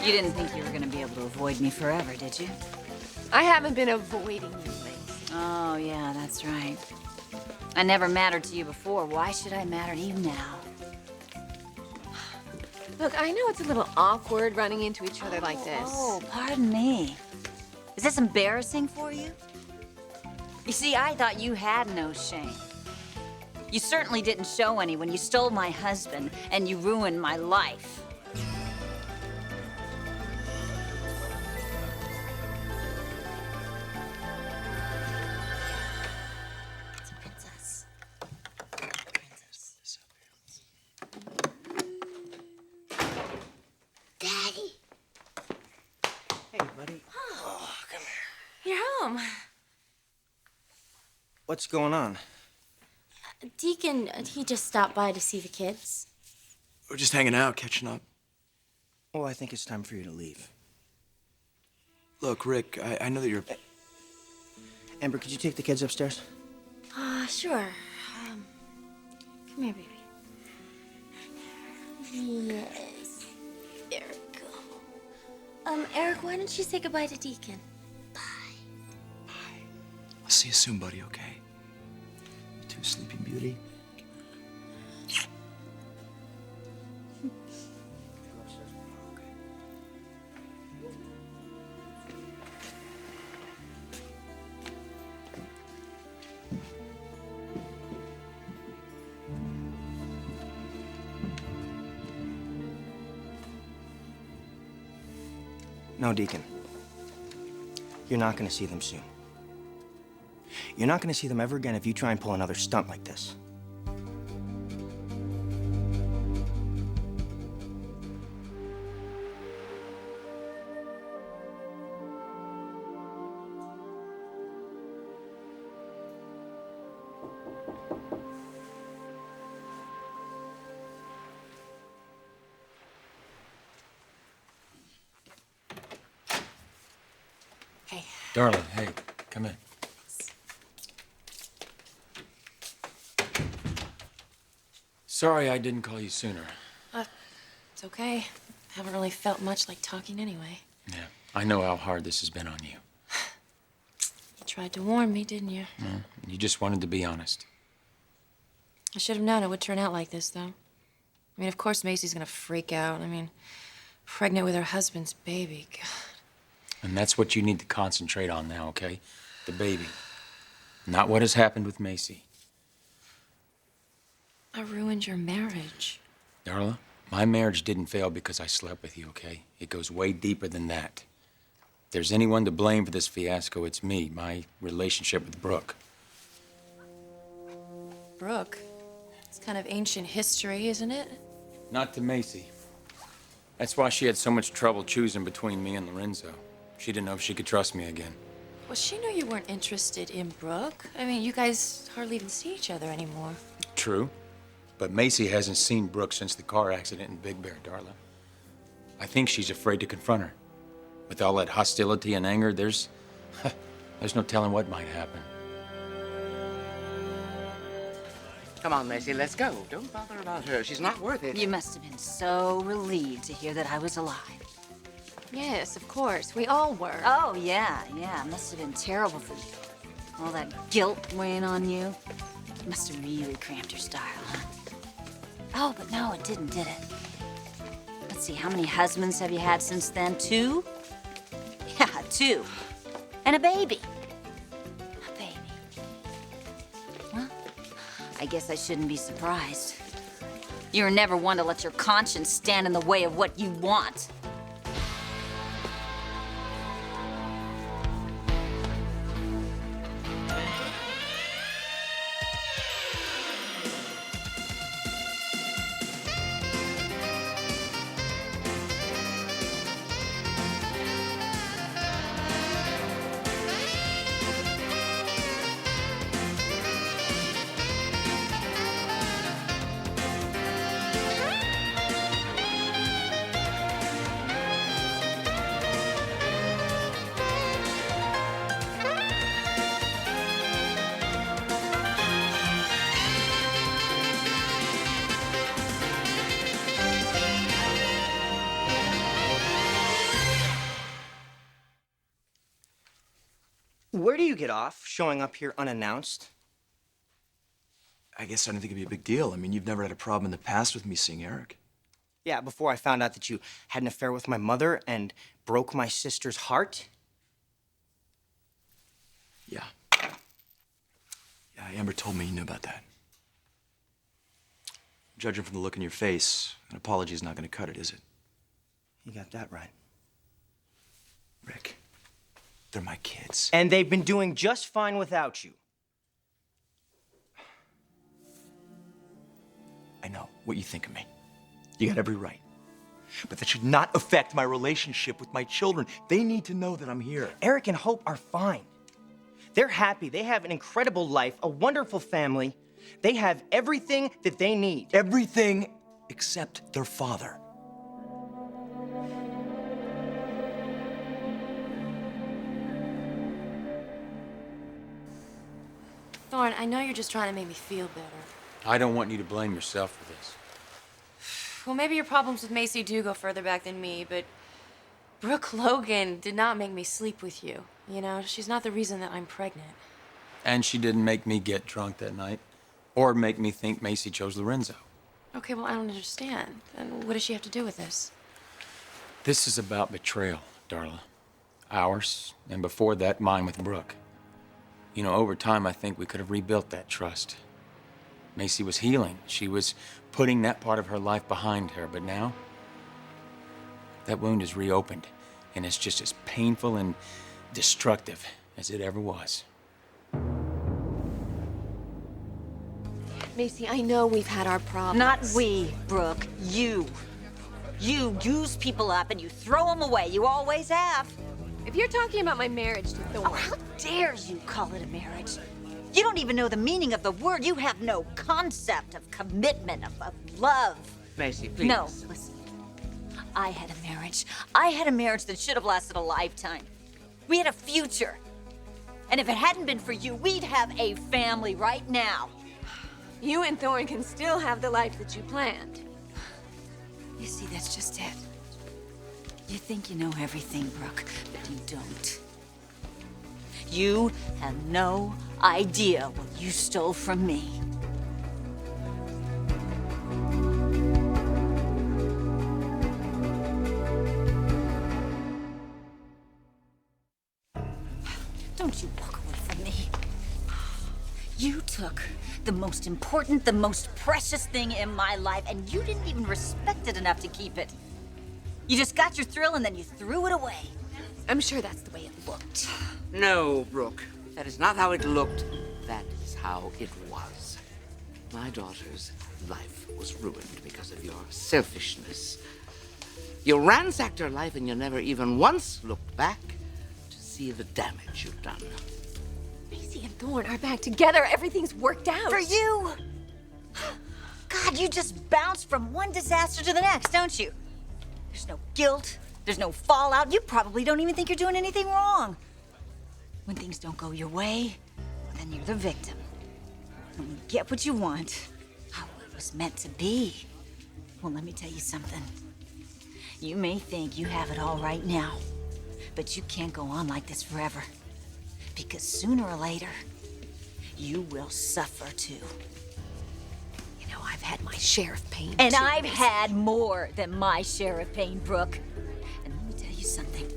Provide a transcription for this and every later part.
You didn't think you were gonna be able to avoid me forever, did you? I haven't been avoiding you, Macy. Oh, yeah, that's right. I never mattered to you before. Why should I matter to you now? Look, I know it's a little awkward running into each other like this. Oh, pardon me. Is this embarrassing for you? You see, I thought you had no shame. You certainly didn't show any when you stole my husband and you ruined my life. It's a princess. Daddy. Hey, buddy. Oh, come here. You're home. What's going on? Deacon, he just stopped by to see the kids. We're just hanging out, catching up. Well, I think it's time for you to leave. Look, Rick, I know that you're... Amber, could you take the kids upstairs? Sure. Come here, baby. Yes. There we go. Eric, why don't you say goodbye to Deacon? Bye. I'll see you soon, buddy, okay? You too, Sleeping Beauty. No, Deacon. You're not gonna see them soon. You're not gonna see them ever again if you try and pull another stunt like this. Hey. Darla, hey, come in. Sorry I didn't call you sooner. It's okay. Haven't really felt much like talking anyway. Yeah, I know how hard this has been on you. You tried to warn me, didn't you? You just wanted to be honest. I should have known it would turn out like this, though. I mean, of course Macy's gonna freak out. I mean, pregnant with her husband's baby. God. And that's what you need to concentrate on now, okay? The baby. Not what has happened with Macy. I ruined your marriage. Darla, my marriage didn't fail because I slept with you, okay? It goes way deeper than that. If there's anyone to blame for this fiasco, it's me, my relationship with Brooke. Brooke? It's kind of ancient history, isn't it? Not to Macy. That's why she had so much trouble choosing between me and Lorenzo. She didn't know if she could trust me again. Well, she knew you weren't interested in Brooke. I mean, you guys hardly even see each other anymore. True. But Macy hasn't seen Brooke since the car accident in Big Bear, Darla. I think she's afraid to confront her. With all that hostility and anger, there's no telling what might happen. Come on, Macy, let's go. Don't bother about her. She's not worth it. You must have been so relieved to hear that I was alive. Yes, of course. We all were. Oh, yeah. It must have been terrible for you. All that guilt weighing on you. It must have really cramped your style, huh? Oh, but no, it didn't, did it? Let's see, how many husbands have you had since then? 2? Yeah, 2. And a baby. A baby. Well, I guess I shouldn't be surprised. You're never one to let your conscience stand in the way of what you want. where do you get off showing up here unannounced? I guess I didn't think it'd be a big deal. I mean, you've never had a problem in the past with me seeing Eric. Yeah, before I found out that you had an affair with my mother and broke my sister's heart? Yeah. Yeah, Amber told me you knew about that. Judging from the look in your face, an apology is not going to cut it, is it? You got that right. Rick, they're my kids. And they've been doing just fine without you. I know what you think of me. You got every right. But that should not affect my relationship with my children. They need to know that I'm here. Eric and Hope are fine. They're happy. They have an incredible life, a wonderful family. They have everything that they need. Everything except their father. Thorne, I know you're just trying to make me feel better. I don't want you to blame yourself for this. Well, maybe your problems with Macy do go further back than me, but Brooke Logan did not make me sleep with you. You know, she's not the reason that I'm pregnant. And she didn't make me get drunk that night or make me think Macy chose Lorenzo. Okay, well, I don't understand. And what does she have to do with this? This is about betrayal, Darla. Ours, and before that, mine with Brooke. You know, over time, I think we could have rebuilt that trust. Macy was healing. She was putting that part of her life behind her, but now, that wound is reopened, and it's just as painful and destructive as it ever was. Macy, I know we've had our problems. Not we, Brooke. You. You use people up and you throw them away. You always have. If you're talking about my marriage to Thorne... Oh, how dare you call it a marriage? You don't even know the meaning of the word. You have no concept of commitment, of love. Macy, please. No, listen. I had a marriage. I had a marriage that should have lasted a lifetime. We had a future. And if it hadn't been for you, we'd have a family right now. You and Thorne can still have the life that you planned. You see, that's just it. You think you know everything, Brooke, but you don't. You have no idea what you stole from me. Don't you walk away from me. You took the most important, the most precious thing in my life, and you didn't even respect it enough to keep it. You just got your thrill and then you threw it away. I'm sure that's the way it looked. No, Brooke. That is not how it looked. That is how it was. My daughter's life was ruined because of your selfishness. You ransacked her life and you never even once looked back to see the damage you've done. Macy and Thorne are back together. Everything's worked out. For you! God, you just bounce from one disaster to the next, don't you? There's no guilt. There's no fallout. You probably don't even think you're doing anything wrong. When things don't go your way, then you're the victim. When you get what you want, how it was meant to be. Well, let me tell you something. You may think you have it all right now, but you can't go on like this forever. Because sooner or later, you will suffer too. You know, I've had my share of pain. And too, I've Macy. had more than my share of pain, Brooke. And let me tell you something.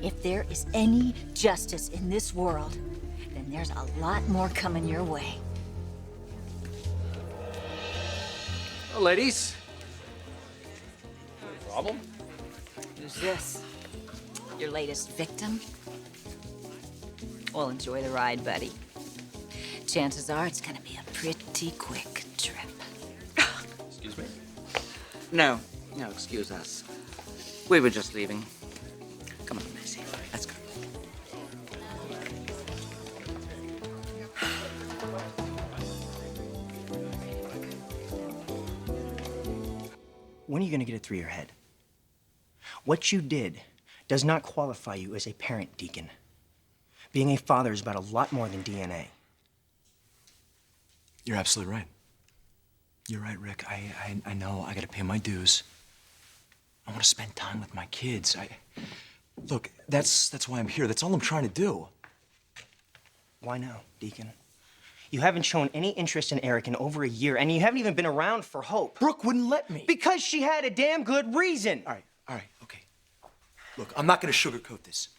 If there is any justice in this world, then there's a lot more coming your way. Well, ladies. Problem? Who's this? Your latest victim? Well, enjoy the ride, buddy. Chances are it's gonna be a pretty quick trip. Excuse me? No, excuse us. We were just leaving. Come on, Macy. Let's go. When are you going to get it through your head? What you did does not qualify you as a parent, Deacon. Being a father is about a lot more than DNA. You're absolutely right. You're right, Rick. I know I gotta pay my dues. I want to spend time with my kids. Look, that's why I'm here. That's all I'm trying to do. Why now, Deacon? You haven't shown any interest in Eric in over a year, and you haven't even been around for Hope. Brooke wouldn't let me. Because she had a damn good reason. All right, okay. Look, I'm not gonna sugarcoat this.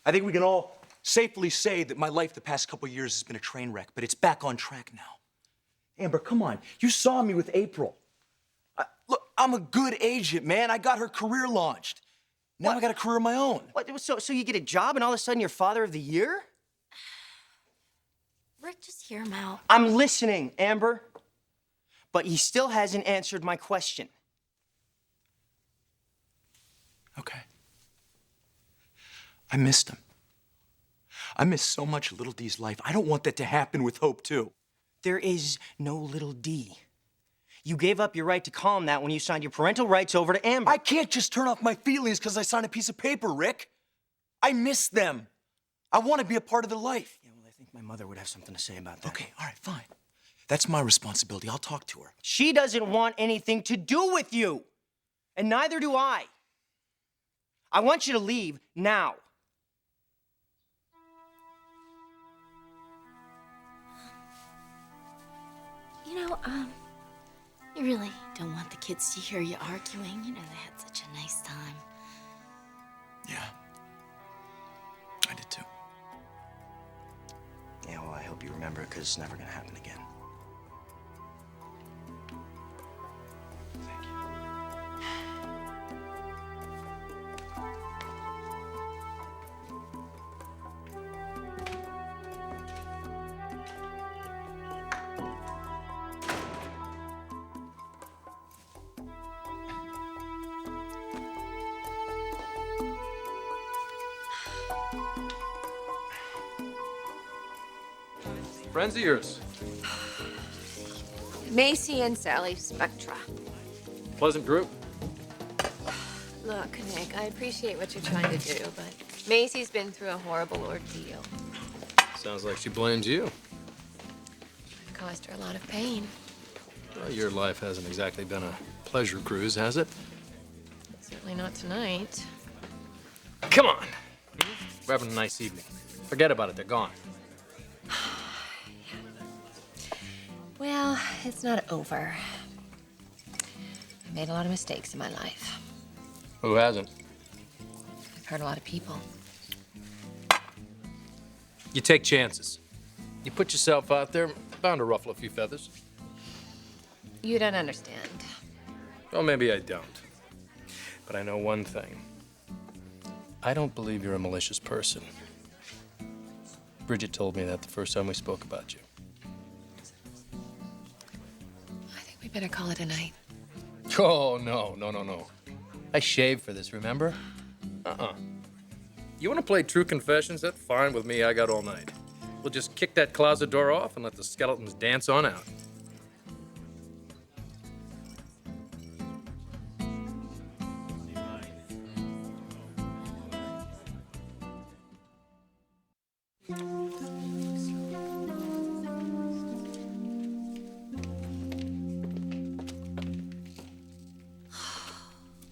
I think we can all safely say that my life the past couple years has been a train wreck, but it's back on track now. Amber, come on. You saw me with April. Look, I'm a good agent, man. I got her career launched. Now I got a career of my own. What? So you get a job and all of a sudden you're father of the year? Rick, just hear him out. I'm listening, Amber. But he still hasn't answered my question. Okay. I missed him. I miss so much Little D's life. I don't want that to happen with Hope, too. There is no Little D. You gave up your right to call him that when you signed your parental rights over to Amber. I can't just turn off my feelings because I signed a piece of paper, Rick. I miss them. I want to be a part of their life. Yeah, well, I think my mother would have something to say about that. Okay, all right, fine. That's my responsibility. I'll talk to her. She doesn't want anything to do with you. And neither do I. I want you to leave now. You know, you really don't want the kids to hear you arguing. You know, they had such a nice time. Yeah. I did too. Yeah, well, I hope you remember it because it's never going to happen again. Thank you. Friends of yours. Macy and Sally Spectra. Pleasant group. Look, Nick, I appreciate what you're trying to do, but Macy's been through a horrible ordeal. Sounds like she blames you. It caused her a lot of pain. Well, your life hasn't exactly been a pleasure cruise, has it? Certainly not tonight. Come on. We're having a nice evening. Forget about it. They're gone. Well, it's not over. I made a lot of mistakes in my life. Who hasn't? I've hurt a lot of people. You take chances. You put yourself out there, bound to ruffle a few feathers. You don't understand. Well, maybe I don't. But I know one thing. I don't believe you're a malicious person. Bridget told me that the first time we spoke about you. I think we better call it a night. Oh, no. I shaved for this, remember? You want to play true confessions? That's fine with me. I got all night. We'll just kick that closet door off and let the skeletons dance on out.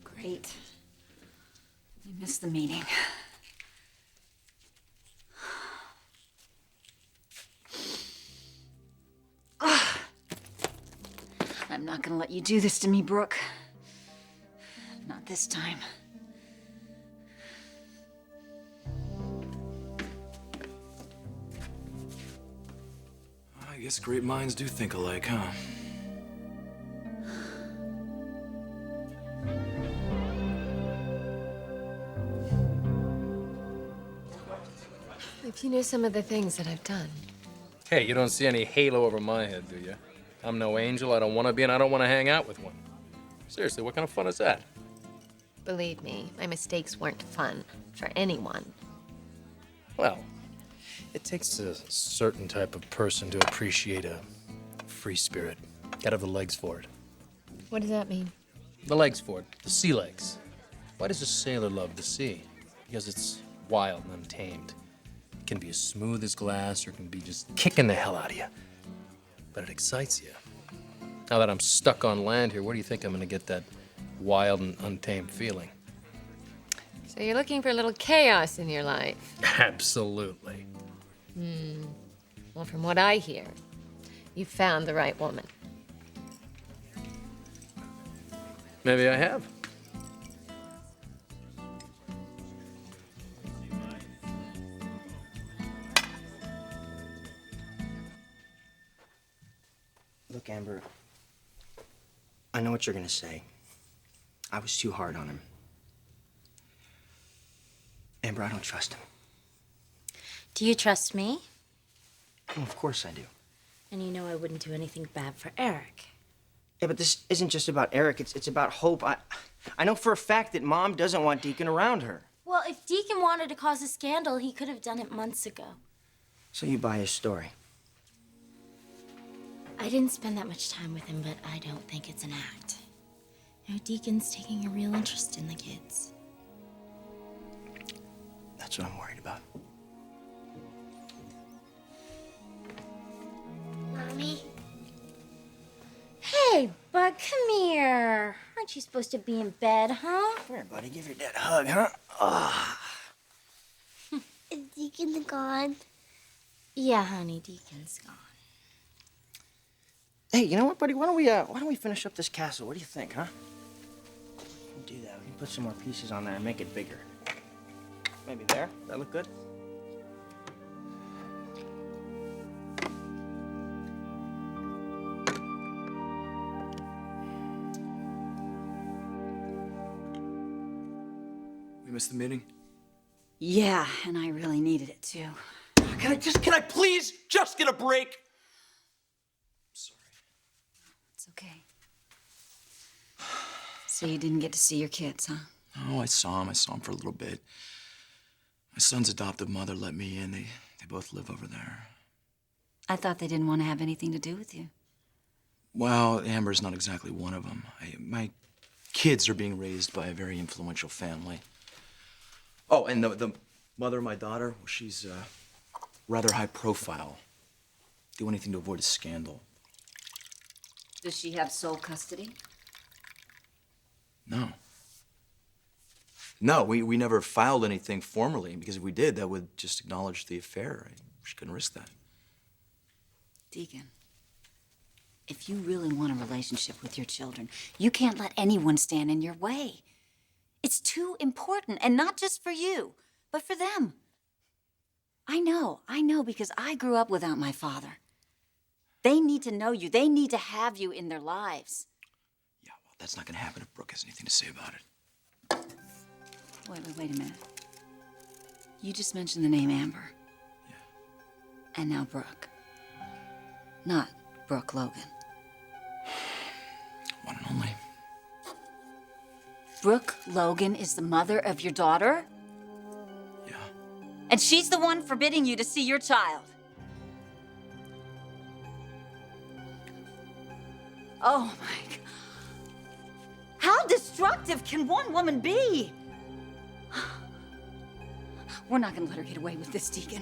Great. You missed the meeting. I'm not gonna let you do this to me, Brooke. Not this time. I guess great minds do think alike, huh? If you knew some of the things that I've done. Hey, you don't see any halo over my head, do you? I'm no angel, I don't want to be, and I don't want to hang out with one. Seriously, what kind of fun is that? Believe me, my mistakes weren't fun for anyone. Well, it takes a certain type of person to appreciate a free spirit. Gotta have the legs for it. What does that mean? The legs for it, the sea legs. Why does a sailor love the sea? Because it's wild and untamed. It can be as smooth as glass or it can be just kicking the hell out of you. But it excites you. Now that I'm stuck on land here, where do you think I'm gonna get that wild and untamed feeling? So you're looking for a little chaos in your life. Absolutely. Well, from what I hear, you found the right woman. Maybe I have. Look, Amber, I know what you're gonna say. I was too hard on him. Amber, I don't trust him. Do you trust me? Well, of course I do. And you know I wouldn't do anything bad for Eric. Yeah, but this isn't just about Eric. It's about Hope. I know for a fact that Mom doesn't want Deacon around her. Well, if Deacon wanted to cause a scandal, he could have done it months ago. So you buy his story. I didn't spend that much time with him, but I don't think it's an act. You know, Deacon's taking a real interest in the kids. That's what I'm worried about. Mommy? Hey, Bug, come here. Aren't you supposed to be in bed, huh? Come here, buddy. Give your dad a hug, huh? Ah. Is Deacon gone? Yeah, honey, Deacon's gone. Hey, you know what, buddy? Why don't we finish up this castle? What do you think, huh? We can do that. We can put some more pieces on there and make it bigger. Maybe there. Does that look good? We missed the meeting? Yeah, and I really needed it too. Can I please just get a break? Sorry. It's okay. So you didn't get to see your kids, huh? Oh, I saw him for a little bit. My son's adoptive mother let me in. They both live over there. I thought they didn't want to have anything to do with you. Well, Amber's not exactly one of them. My kids are being raised by a very influential family. Oh, and the mother of my daughter, well, she's rather high profile. Do anything to avoid a scandal. Does she have sole custody? No. No, we never filed anything formally, because if we did, that would just acknowledge the affair. She couldn't risk that. Deacon, if you really want a relationship with your children, you can't let anyone stand in your way. It's too important, and not just for you, but for them. I know, because I grew up without my father. They need to know you. They need to have you in their lives. Yeah, well, that's not gonna happen if Brooke has anything to say about it. Wait a minute. You just mentioned the name Amber. Yeah. And now Brooke. Not Brooke Logan. One and only. Brooke Logan is the mother of your daughter? Yeah. And she's the one forbidding you to see your child. Oh my God. How destructive can one woman be? We're not gonna let her get away with this, Deacon.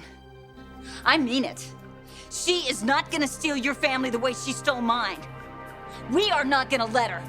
I mean it. She is not gonna steal your family the way she stole mine. We are not gonna let her.